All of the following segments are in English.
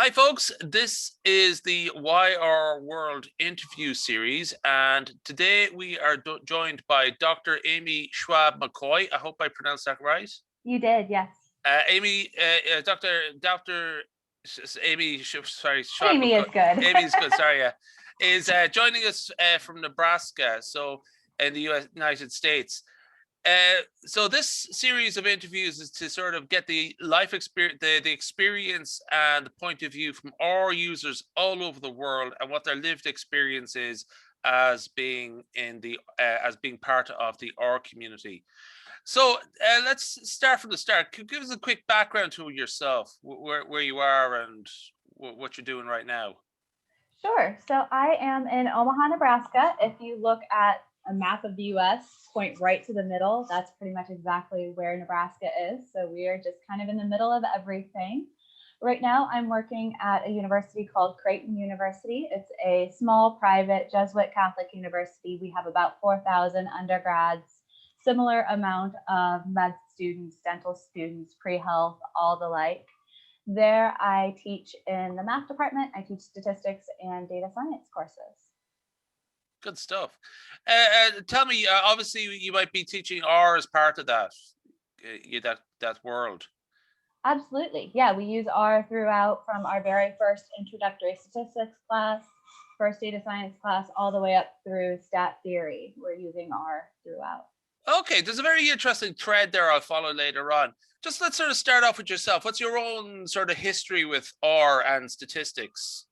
Hi, folks. This is the Why Our World interview series, and today we are joined by Dr. Aimee Schwab McCoy. I hope I pronounced that right. You did, yes. Amy, Dr. Aimee, sorry, Schwab Aimee McCoy. is good. Amy's good. Sorry, yeah, is joining us from Nebraska, so in the United States. So this series of interviews is to sort of get the life experience, the experience and the point of view from our users all over the world and what their lived experience is as being as being part of the R community. So let's start from the start. Could you give us a quick background to yourself, where you are and what you're doing right now? Sure. So I am in Omaha, Nebraska. If you look at a map of the US, point right to the middle, that's pretty much exactly where Nebraska is. So we are just kind of in the middle of everything. Right now, I'm working at a university called Creighton University. It's a small private Jesuit Catholic university. We have about 4,000 undergrads, similar amount of med students, dental students, pre-health, all the like. There, I teach in the math department. I teach statistics and data science courses. Good stuff. Tell me, obviously, you might be teaching R as part of that, that world. Absolutely. Yeah, we use R throughout from our very first introductory statistics class, first data science class, all the way up through stat theory. We're using R throughout. Okay, there's a very interesting thread there I'll follow later on. Just let's sort of start off with yourself. What's your own sort of history with R and statistics?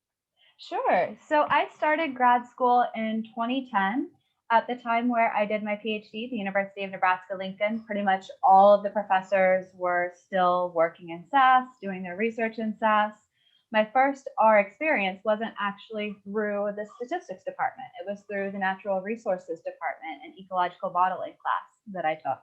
Sure. So I started grad school in 2010. At the time where I did my PhD at the University of Nebraska Lincoln, pretty much all of the professors were still working in SAS, doing their research in SAS. My first R experience wasn't actually through the statistics department. It was through the natural resources department and ecological modeling class that I took.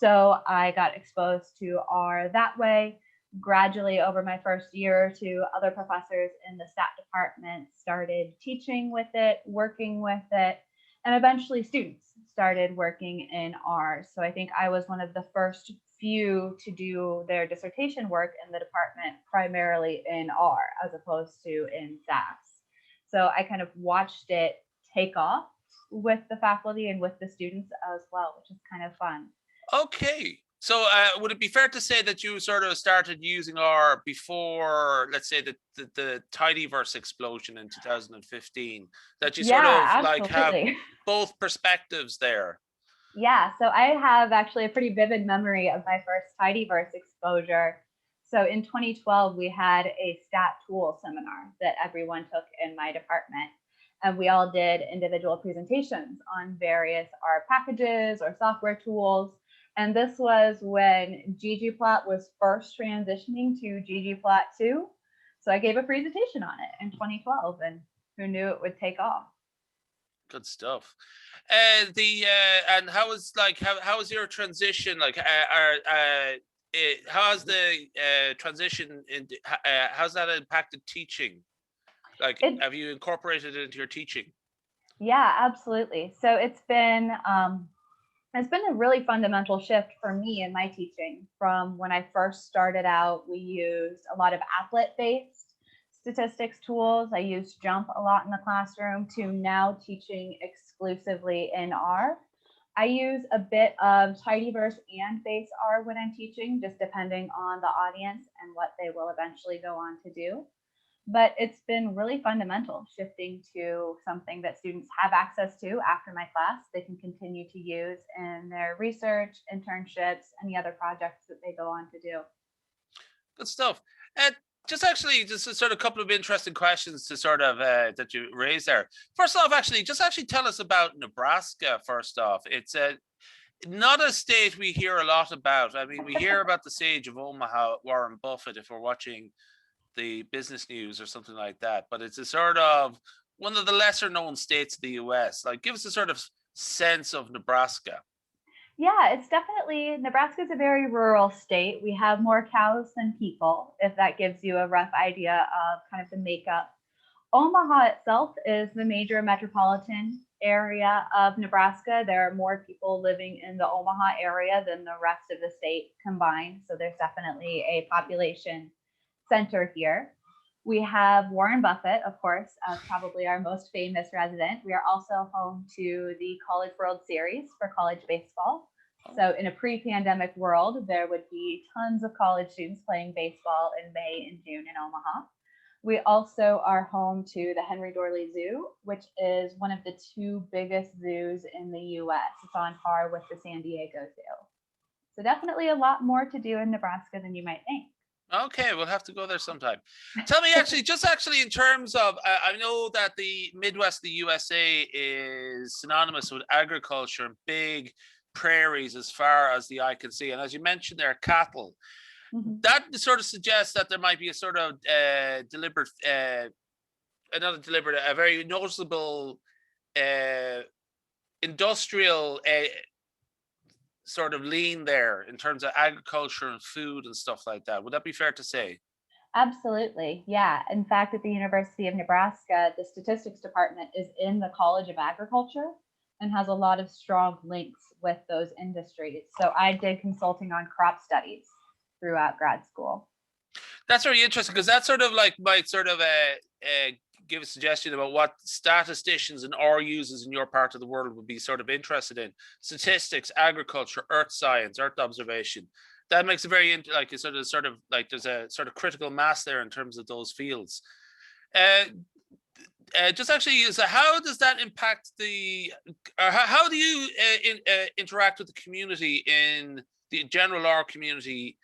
So I got exposed to R that way. Gradually, over my first year or two, other professors in the stat department started teaching with it, working with it, and eventually students started working in R. So I think I was one of the first few to do their dissertation work in the department primarily in R as opposed to in SAS. So I kind of watched it take off with the faculty and with the students as well, which is kind of fun. Okay. So would it be fair to say that you sort of started using R before, let's say, the tidyverse explosion in 2015? That you sort Yeah, of like have absolutely. both perspectives there? Yeah, so I have actually a pretty vivid memory of my first tidyverse exposure. So in 2012, we had a stat tool seminar that everyone took in my department. And we all did individual presentations on various R packages or software tools. And this was when ggplot was first transitioning to ggplot2. So I gave a presentation on it in 2012, and who knew it would take off? Good stuff. The and how was your transition? Like, how has the transition in how's that impacted teaching? Like, It have you incorporated it into your teaching? Yeah, absolutely. So it's been a really fundamental shift for me in my teaching. From when I first started out, we used a lot of applet based statistics tools. I used Jump a lot in the classroom to now teaching exclusively in R. I use a bit of tidyverse and base R when I'm teaching, just depending on the audience and what they will eventually go on to do. But it's been really fundamental shifting to something that students have access to after my class. They can continue to use in their research, internships, any other projects that they go on to do. Good stuff. And just a sort of couple of interesting questions to sort of that you raised there. First off, actually tell us about Nebraska. First off, it's not a state we hear a lot about. I mean, we hear about the Sage of Omaha, Warren Buffett, if we're watching the business news or something like that. But it's a sort of one of the lesser known states of the US. Like, give us a sort of sense of Nebraska. Yeah, it's definitely Nebraska is a very rural state. We have more cows than people, if that gives you a rough idea of kind of the makeup. Omaha itself is the major metropolitan area of Nebraska. There are more people living in the Omaha area than the rest of the state combined. So there's definitely a population center here. We have Warren Buffett, of course, probably our most famous resident. We are also home to the College World Series for college baseball. So in a pre-pandemic world, there would be tons of college students playing baseball in May and June in Omaha. We also are home to the Henry Dorley Zoo, which is one of the two biggest zoos in the US. It's on par with the San Diego Zoo. So definitely a lot more to do in Nebraska than you might think. Okay, we'll have to go there sometime. Tell me, actually, in terms of, I know that the Midwest of the USA is synonymous with agriculture and big prairies as far as the eye can see. And as you mentioned there, cattle. Mm-hmm. That sort of suggests that there might be a sort of a very noticeable industrial sort of lean there in terms of agriculture and food and stuff like that. Would that be fair to say? Absolutely. Yeah. In fact, at the University of Nebraska, the statistics department is in the College of Agriculture and has a lot of strong links with those industries. So I did consulting on crop studies throughout grad school. That's very interesting, because that sort of like might sort of give a suggestion about what statisticians and R users in your part of the world would be sort of interested in: statistics, agriculture, earth science, earth observation. That makes it very like a sort of like there's a sort of critical mass there in terms of those fields. Just actually, so how does that impact how do you interact with the community in the general R community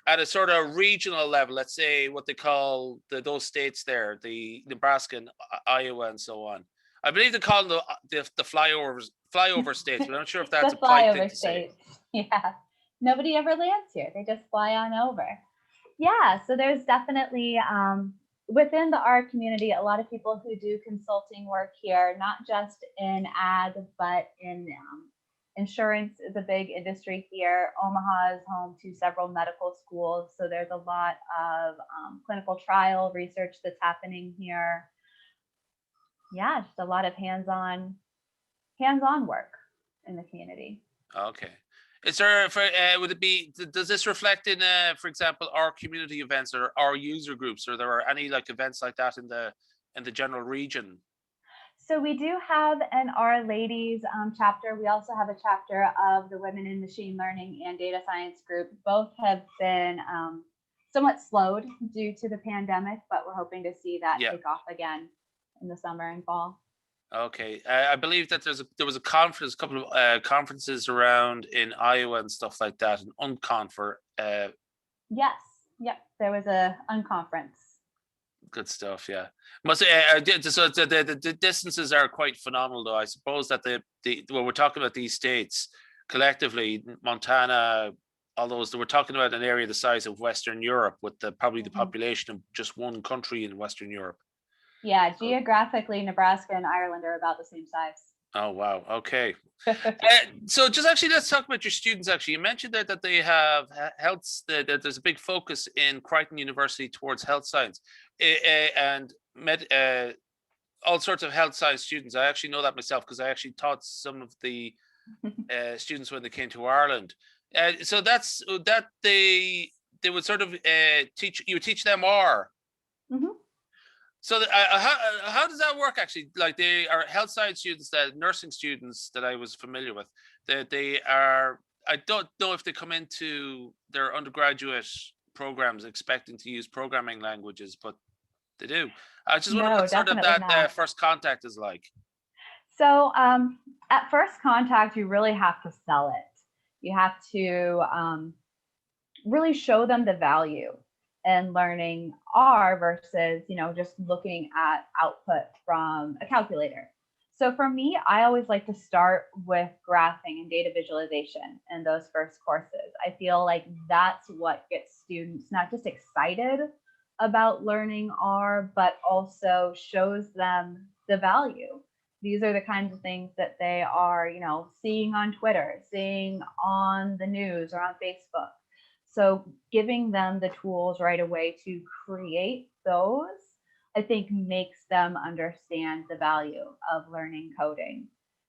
at a sort of regional level? Let's say what they call those states there, the Nebraska and Iowa and so on. I believe they call them the flyover states, but I'm not sure if that's a polite thing to say. Yeah, nobody ever lands here; they just fly on over. Yeah, so there's definitely within the R community, a lot of people who do consulting work here, not just in ag, but in insurance is a big industry here. Omaha is home to several medical schools, so there's a lot of clinical trial research that's happening here. Yeah, just a lot of hands-on work in the community. Okay. Is there would it be, does this reflect in for example our community events or our user groups, or there are any like events like that in the general region? So we do have an Our Ladies chapter. We also have a chapter of the Women in Machine Learning and Data Science group. Both have been somewhat slowed due to the pandemic, but we're hoping to see that take off again in the summer and fall. Okay, I believe that there was a couple of conferences around in Iowa and stuff like that, an unconfer. Yes, yep, there was a unconference. Good stuff, yeah. So the distances are quite phenomenal, though. I suppose that when we're talking about these states collectively, Montana, all those, we're talking about an area the size of Western Europe, with probably the population of just one country in Western Europe. Yeah, geographically, Nebraska and Ireland are about the same size. Oh, wow. Okay. So just actually, let's talk about your students. Actually, you mentioned that they have health, that there's a big focus in Creighton University towards health science and all sorts of health science students. I actually know that myself, because I actually taught some of the students when they came to Ireland. So that's that they would sort of teach them R. Mm-hmm. So how does that work actually? Like, they are health science students, that nursing students that I was familiar with, that they are, I don't know if they come into their undergraduate programs expecting to use programming languages, but they do. I just wonder what sort of that first contact is like. So at first contact, you really have to sell it. You have to really show them the value and learning R versus, just looking at output from a calculator. So for me, I always like to start with graphing and data visualization in those first courses. I feel like that's what gets students not just excited about learning R, but also shows them the value. These are the kinds of things that they are, seeing on Twitter, seeing on the news or on Facebook. So giving them the tools right away to create those, I think, makes them understand the value of learning coding.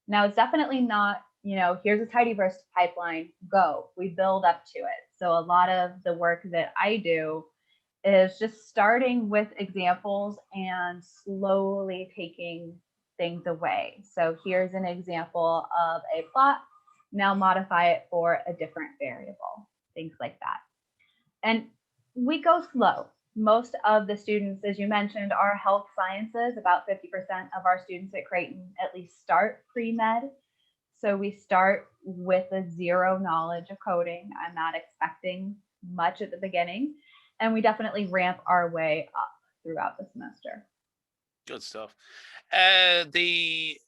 Now, it's definitely not, here's a tidyverse pipeline, go. We build up to it. So a lot of the work that I do is just starting with examples and slowly taking things away. So here's an example of a plot. Now modify it for a different variable, things like that. And we go slow. Most of the students, as you mentioned, are health sciences. About 50% of our students at Creighton at least start pre-med. So we start with a zero knowledge of coding. I'm not expecting much at the beginning. And we definitely ramp our way up throughout the semester. Good stuff. The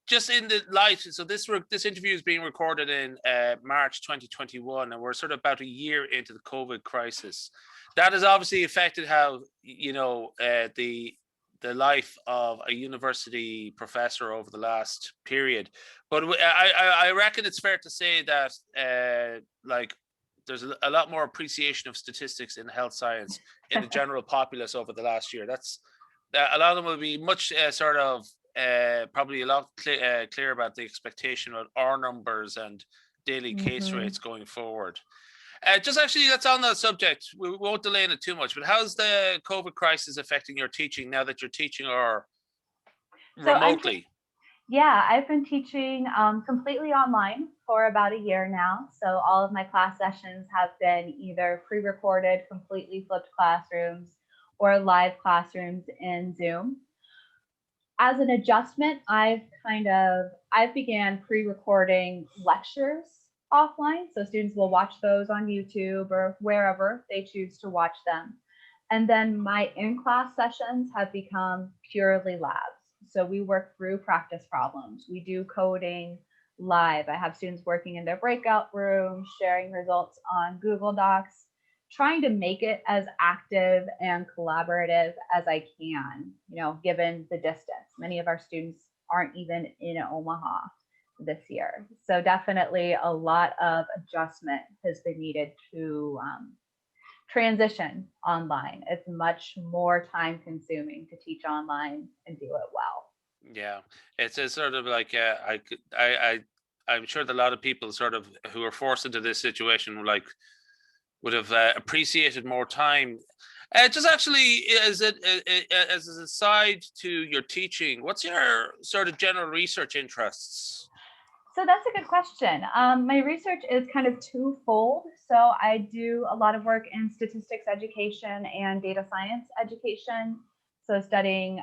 just in the light, so this interview is being recorded in March 2021, and we're sort of about a year into the COVID crisis. That has obviously affected how the life of a university professor over the last period. But I reckon it's fair to say that like there's a lot more appreciation of statistics in health science in the general populace over the last year. That's a lot of them will be much probably a lot clear about the expectation of R numbers and daily case rates going forward. Just actually, that's on that subject. We won't delay in it too much, but how's the COVID crisis affecting your teaching now that you're teaching or remotely? I've been teaching completely online for about a year now. So all of my class sessions have been either pre-recorded, completely flipped classrooms, or live classrooms in Zoom. As an adjustment, I've began pre-recording lectures offline. So students will watch those on YouTube or wherever they choose to watch them. And then my in-class sessions have become purely labs. So we work through practice problems. We do coding live. I have students working in their breakout rooms, sharing results on Google Docs, trying to make it as active and collaborative as I can, given the distance. Many of our students aren't even in Omaha this year. So definitely a lot of adjustment has been needed to transition online. It's much more time consuming to teach online and do it well. Yeah, it's a sort of like I'm sure that a lot of people sort of who are forced into this situation would have appreciated more time. Just actually, as an aside to your teaching, what's your sort of general research interests? So that's a good question. My research is kind of twofold. So I do a lot of work in statistics education and data science education. So studying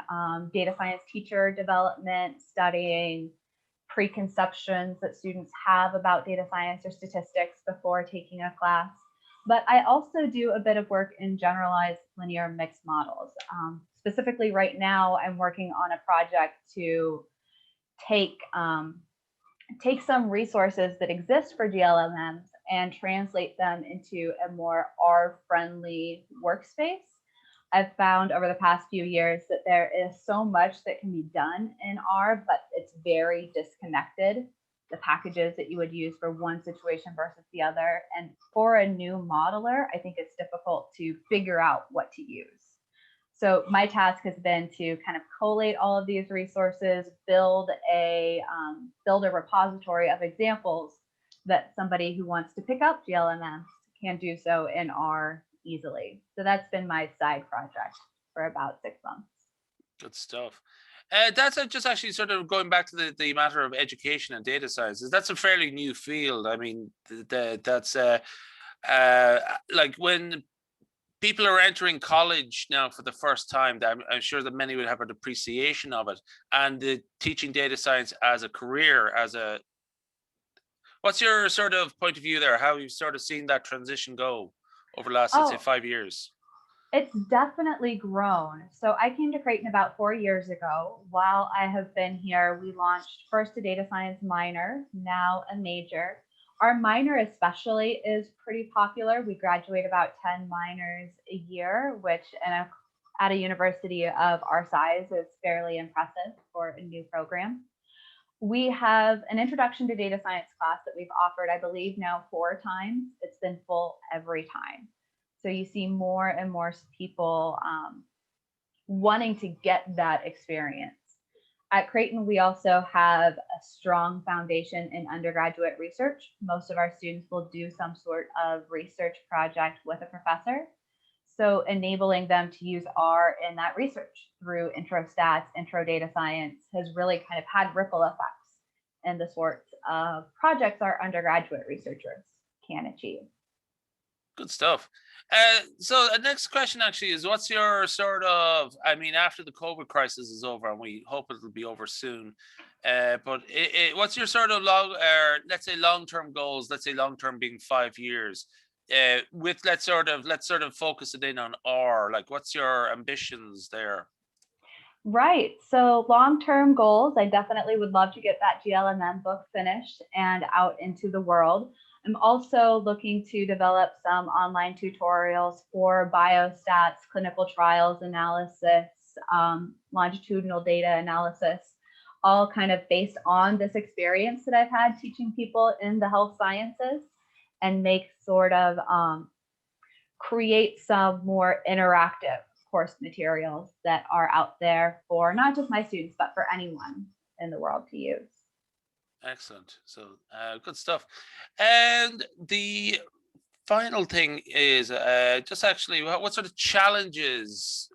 data science teacher development, studying preconceptions that students have about data science or statistics before taking a class. But I also do a bit of work in generalized linear mixed models. Specifically right now, I'm working on a project to take some resources that exist for GLMMs and translate them into a more R-friendly workspace. I've found over the past few years that there is so much that can be done in R, but it's very disconnected, the packages that you would use for one situation versus the other. And for a new modeler, I think it's difficult to figure out what to use. So my task has been to kind of collate all of these resources, build a repository of examples that somebody who wants to pick up GLMS can do so in R easily. So that's been my side project for about 6 months. Good stuff. That's just actually sort of going back to the matter of education and data sciences. That's a fairly new field. I mean, that's like when people are entering college now for the first time, I'm sure that many would have an appreciation of it. And the teaching data science as a career, what's your sort of point of view there? How you've sort of seen that transition go over the last, let's say, 5 years? It's definitely grown. So I came to Creighton about 4 years ago. While I have been here, we launched first a data science minor, now a major. Our minor especially is pretty popular. We graduate about 10 minors a year, which at a university of our size is fairly impressive for a new program. We have an introduction to data science class that we've offered, I believe now 4 times. It's been full every time. So you see more and more people wanting to get that experience. At Creighton, we also have a strong foundation in undergraduate research. Most of our students will do some sort of research project with a professor. So enabling them to use R in that research through intro stats, intro data science has really kind of had ripple effects in the sorts of projects our undergraduate researchers can achieve. Good stuff. So the next question actually is, what's your sort of, I mean, after the COVID crisis is over, and we hope it'll be over soon, but what's your sort of let's say long-term goals, let's say long-term being 5 years, with let's sort of focus it in on R, like what's your ambitions there? Right. So long-term goals, I definitely would love to get that GLMM book finished and out into the world. I'm also looking to develop some online tutorials for biostats, clinical trials analysis, longitudinal data analysis, all kind of based on this experience that I've had teaching people in the health sciences, and make sort of create some more interactive course materials that are out there for not just my students, but for anyone in the world to use. Excellent. So good stuff. And the final thing is just actually, what sort of challenges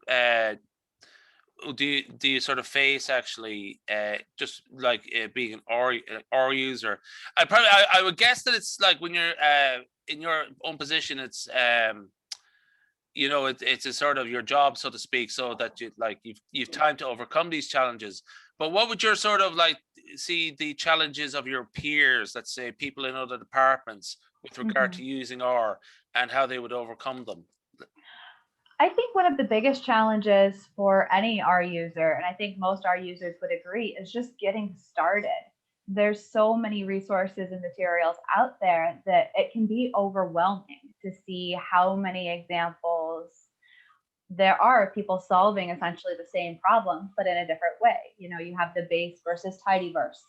do you sort of face actually, just like being an R user? I would guess that it's like when you're in your own position, it's it's a sort of your job, so to speak, so that you've time to overcome these challenges. But what would your sort of like see the challenges of your peers, let's say people in other departments, with regard to using R, and how they would overcome them? I think one of the biggest challenges for any R user, and I think most R users would agree, is just getting started. There's so many resources and materials out there that it can be overwhelming to see how many examples there are of people solving essentially the same problem, but in a different way. You have the base versus tidyverse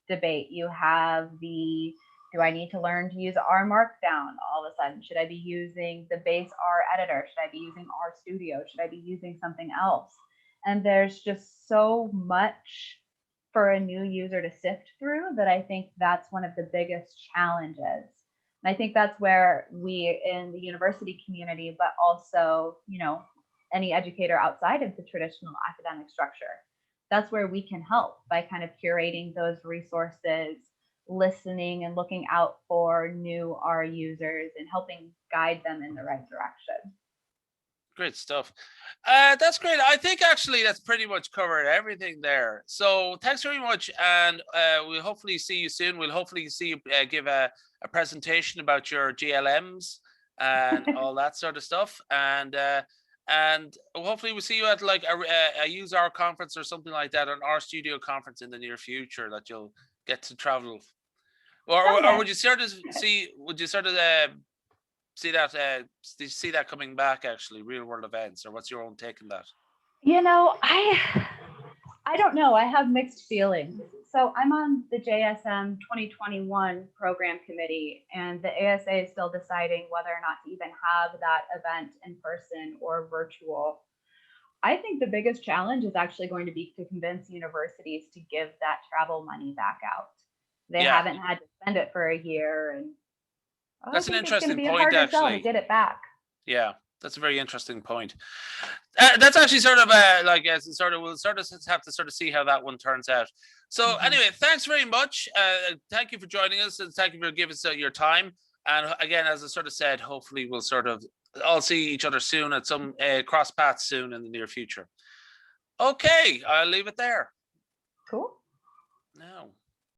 debate. You have the, do I need to learn to use R Markdown all of a sudden? Should I be using the base R editor? Should I be using R Studio? Should I be using something else? And there's just so much for a new user to sift through that I think that's one of the biggest challenges. And I think that's where we in the university community, but also, any educator outside of the traditional academic structure, that's where we can help by kind of curating those resources, listening and looking out for new R users and helping guide them in the right direction. Great stuff. That's great. I think actually that's pretty much covered everything there. So thanks very much, and we'll hopefully see you soon. We'll hopefully see you give a presentation about your GLMs and all that sort of stuff, and hopefully we'll see you at like a use R conference or something like that, an R Studio conference in the near future that you'll get to travel. Or would you sort of see? Would you sort of see that coming back, actually, real world events, or what's your own take on that? I don't know. I have mixed feelings. So I'm on the JSM 2021 program committee, and the ASA is still deciding whether or not to even have that event in person or virtual. I think the biggest challenge is actually going to be to convince universities to give that travel money back out. They haven't had to spend it for a year, and that's an interesting point, hard actually, to get it back. Yeah, that's a very interesting point. That's actually sort of we'll sort of have to sort of see how that one turns out. So anyway, thanks very much. Thank you for joining us, and thank you for giving us your time. And again, as I sort of said, hopefully we'll sort of all see each other soon at some cross paths soon in the near future. Okay, I'll leave it there. Cool. Now.